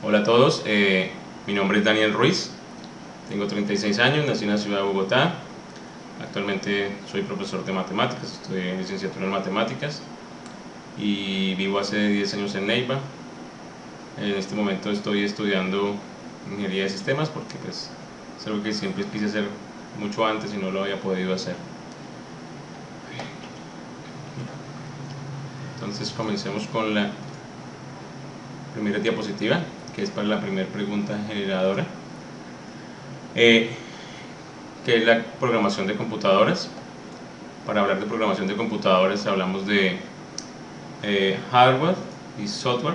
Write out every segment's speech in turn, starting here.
Hola a todos, mi nombre es Daniel Ruiz, tengo 36 años, nací en la ciudad de Bogotá, actualmente soy profesor de matemáticas, estoy en licenciatura en matemáticas y vivo hace 10 años en Neiva. En este momento estoy estudiando ingeniería de sistemas porque pues, es algo que siempre quise hacer mucho antes y no lo había podido hacer. Entonces comencemos con la primera diapositiva, que es para la primera pregunta generadora. ¿Qué es la programación de computadoras? Para hablar de programación de computadoras hablamos de hardware y software.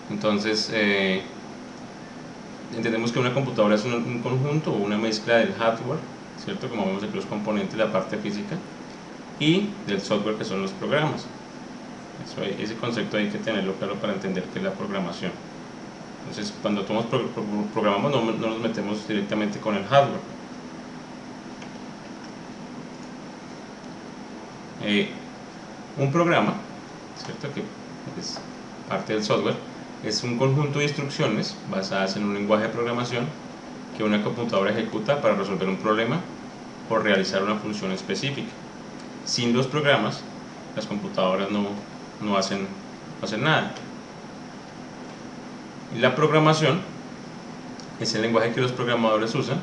Entonces, entendemos que una computadora es un conjunto o una mezcla del hardware, ¿cierto? Como vemos aquí los componentes, la parte física, y del software, que son los programas. Ese concepto hay que tenerlo claro para entender qué es la programación. Entonces, cuando todos programamos no nos metemos directamente con el hardware. Un programa, ¿cierto? Que es parte del software, es un conjunto de instrucciones basadas en un lenguaje de programación que una computadora ejecuta para resolver un problema o realizar una función específica. Sin los programas, las computadoras no hacen nada. Y la programación es el lenguaje que los programadores usan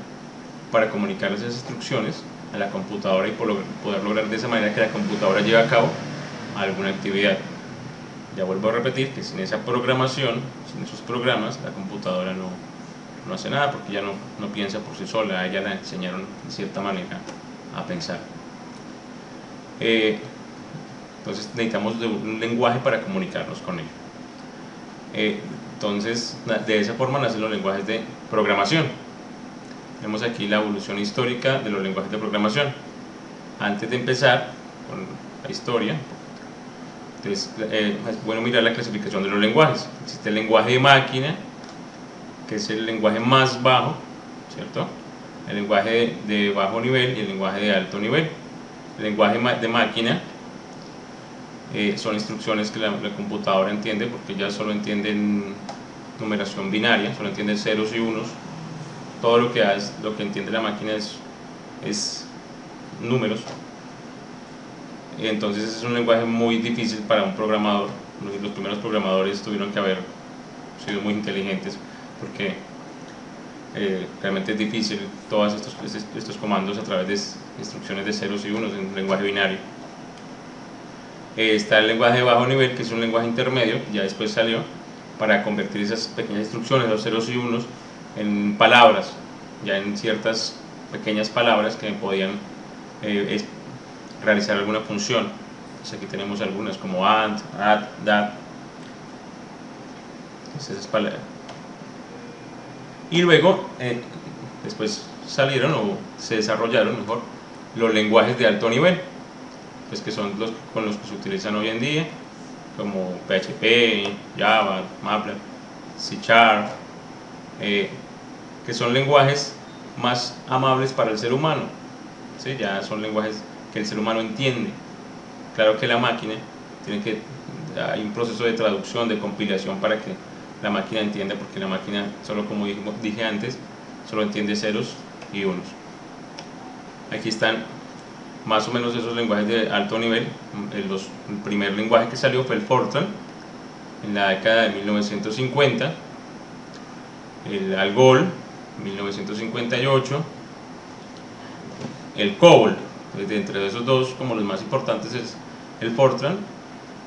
para comunicar esas instrucciones a la computadora y poder lograr de esa manera que la computadora lleve a cabo alguna actividad. Ya vuelvo a repetir que sin esa programación, sin esos programas, la computadora no hace nada porque ya no piensa por sí sola, a ella la enseñaron de cierta manera a pensar. Entonces necesitamos de un lenguaje para comunicarnos con ella. Entonces, de esa forma nacen los lenguajes de programación. Vemos aquí la evolución histórica de los lenguajes de programación. Antes de empezar con la historia, entonces, es bueno mirar la clasificación de los lenguajes. Existe el lenguaje de máquina, que es el lenguaje más bajo, ¿cierto? El lenguaje de bajo nivel y el lenguaje de alto nivel. El lenguaje de máquina son instrucciones que la computadora entiende, porque ya solo entiende numeración binaria, solo entiende ceros y unos. Todo lo que entiende la máquina es números. Entonces es un lenguaje muy difícil para un programador. Los primeros programadores tuvieron que haber sido muy inteligentes porque realmente es difícil todos estos comandos a través de instrucciones de ceros y unos en un lenguaje binario. Está el lenguaje de bajo nivel, que es un lenguaje intermedio, ya después salió, para convertir esas pequeñas instrucciones, los ceros y unos, en palabras, ya en ciertas pequeñas palabras que podían realizar alguna función. Entonces aquí tenemos algunas como AND, AD, DAT. Entonces esas palabras. Y luego, después salieron o se desarrollaron mejor los lenguajes de alto nivel, pues que son los con los que se utilizan hoy en día, como PHP, Java, MATLAB, C#, que son lenguajes más amables para el ser humano, ¿sí? Ya son lenguajes que el ser humano entiende. Claro que la máquina hay un proceso de traducción, de compilación para que la máquina entienda, porque la máquina, solo como dije antes, solo entiende ceros y unos. Aquí están más o menos esos lenguajes de alto nivel. El primer lenguaje que salió fue el Fortran en la década de 1950, el Algol 1958, el COBOL. Entre esos dos, como los más importantes, es el Fortran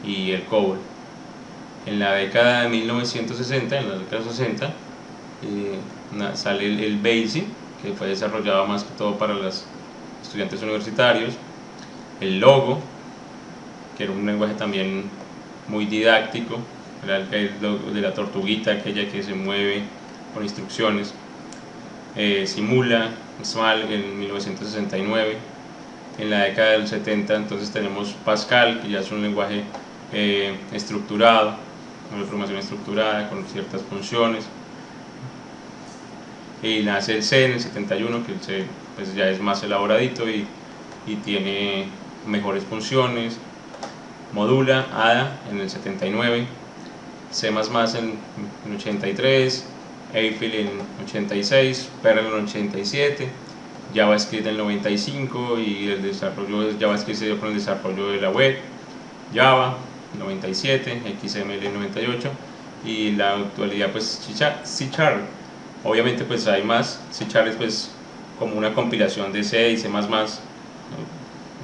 y el COBOL. En la década de 1960, en la década de 60, sale el BASIC, que fue desarrollado más que todo para los estudiantes universitarios, el Logo, que era un lenguaje también muy didáctico, era el de la tortuguita, aquella que se mueve con instrucciones, Simula, SMAL en 1969. En la década del 70 entonces tenemos Pascal, que ya es un lenguaje estructurado, una programación estructurada con ciertas funciones. Y nace el C en el 71, que el C pues ya es más elaboradito y tiene mejores funciones. Modula, Ada en el 79, C++ en el 83, Eiffel en 86, Perl en el 87, JavaScript en el 95 y el desarrollo de JavaScript se dio con el desarrollo de la web, Java 97, XML 98 y la actualidad pues C#. Obviamente pues hay más, C# es pues como una compilación de C y C++,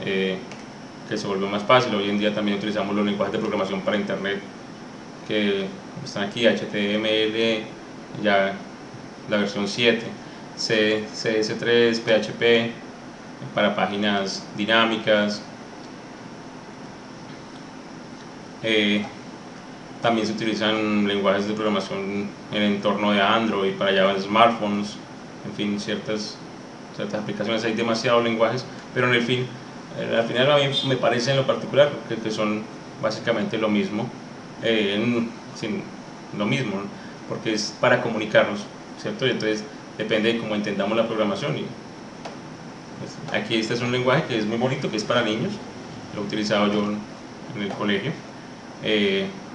que se volvió más fácil. Hoy en día también utilizamos los lenguajes de programación para internet que están aquí, HTML, ya la versión 7, CS3, PHP para páginas dinámicas. También se utilizan lenguajes de programación en el entorno de Android, para Java en smartphones, en fin, ciertas aplicaciones. Hay demasiados lenguajes, pero al final a mí me parece en lo particular que son básicamente lo mismo, lo mismo, ¿no? Porque es para comunicarnos, ¿cierto? Y entonces depende de cómo entendamos la programación. Y pues, aquí este es un lenguaje que es muy bonito, que es para niños, lo he utilizado yo en el colegio.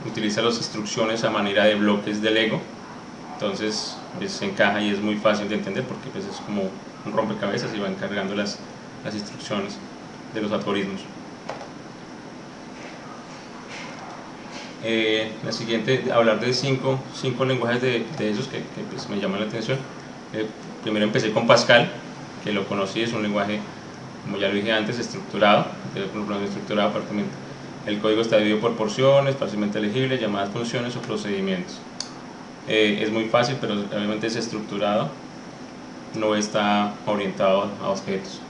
Utiliza las instrucciones a manera de bloques de Lego, entonces se encaja y es muy fácil de entender porque pues, es como un rompecabezas y van cargando las instrucciones de los algoritmos. La siguiente, hablar de cinco lenguajes de esos que pues, me llaman la atención. Primero empecé con Pascal, que lo conocí, es un lenguaje, como ya lo dije antes, estructurado, el código está dividido por porciones, fácilmente legible, llamadas funciones o procedimientos. Es muy fácil, pero obviamente es estructurado, no está orientado a objetos.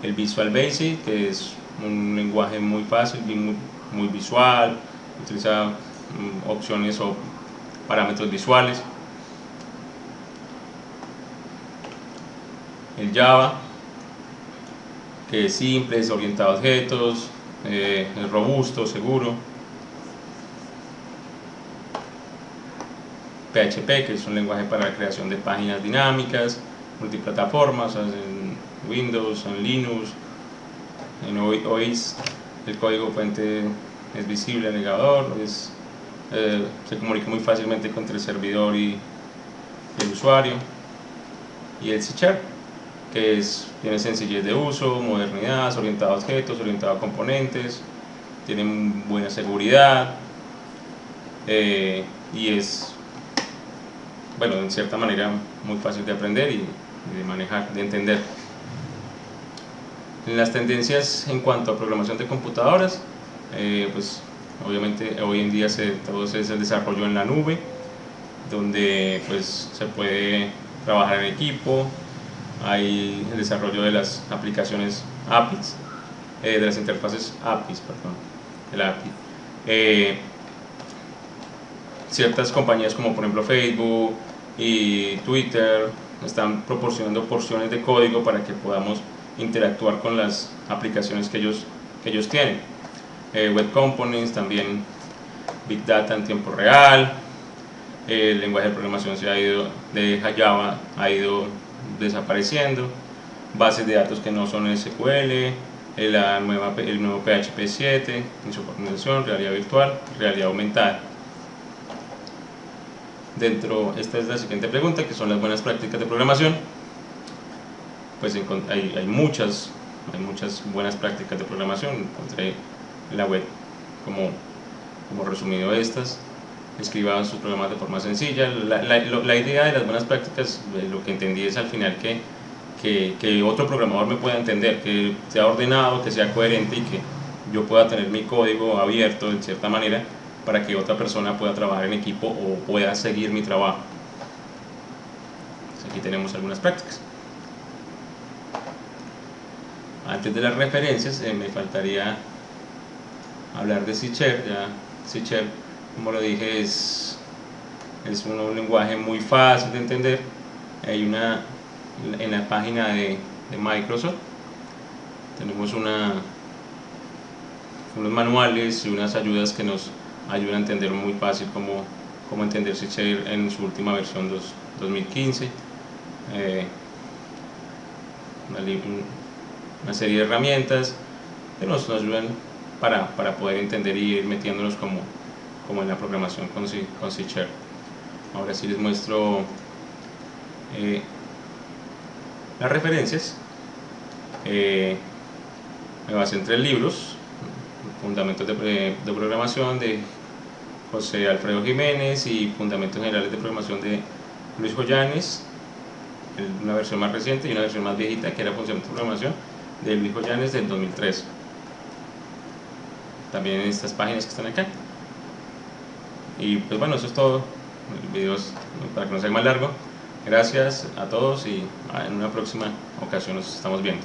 El Visual Basic, que es un lenguaje muy fácil, muy visual, utiliza opciones o parámetros visuales. El Java, que es simple, es orientado a objetos, es robusto, seguro. PHP, que es un lenguaje para la creación de páginas dinámicas, multiplataformas, en Windows, en Linux, en OS. El código fuente es visible al navegador, se comunica muy fácilmente entre el servidor y el usuario. Y el C#, que tiene sencillez de uso, modernidad, es orientado a objetos, orientado a componentes, tiene buena seguridad y es, bueno, en cierta manera muy fácil de aprender y de manejar, de entender. En las tendencias en cuanto a programación de computadoras, pues obviamente hoy en día todo es el desarrollo en la nube, donde pues se puede trabajar en equipo. Hay el desarrollo de las aplicaciones APIs, de las interfaces APIs, perdón, el API. Ciertas compañías como por ejemplo Facebook y Twitter están proporcionando porciones de código para que podamos interactuar con las aplicaciones que ellos tienen. Web Components, también Big Data en tiempo real. El lenguaje de programación de Java ha ido desapareciendo, bases de datos que no son SQL, el nuevo PHP 7, insubordinación, realidad virtual, realidad aumentada. Esta es la siguiente pregunta, que son las buenas prácticas de programación. Pues hay muchas buenas prácticas de programación, encontré en la web como resumido estas. Escriba sus programas de forma sencilla. La idea de las buenas prácticas, lo que entendí es al final que otro programador me pueda entender, que sea ordenado, que sea coherente y que yo pueda tener mi código abierto de cierta manera para que otra persona pueda trabajar en equipo o pueda seguir mi trabajo. Entonces, aquí tenemos algunas prácticas. Antes de las referencias me faltaría hablar de C#. C#, como lo dije, es un lenguaje muy fácil de entender. Hay en la página de Microsoft tenemos unos manuales y unas ayudas que nos ayudan a entender muy fácil cómo entender C# en su última versión 2015. Una serie de herramientas que nos ayudan para poder entender y ir metiéndonos como en la programación con C Sharp. Ahora sí les muestro las referencias. Me basé en 3 libros: Fundamentos de Programación de José Alfredo Jiménez y Fundamentos Generales de Programación de Luis Joyanes, una versión más reciente y una versión más viejita que era Fundamentos de Programación de Luis Joyanes del 2003. También en estas páginas que están acá. Y pues bueno, eso es todo. El video es para que no sea más largo. Gracias a todos y en una próxima ocasión nos estamos viendo.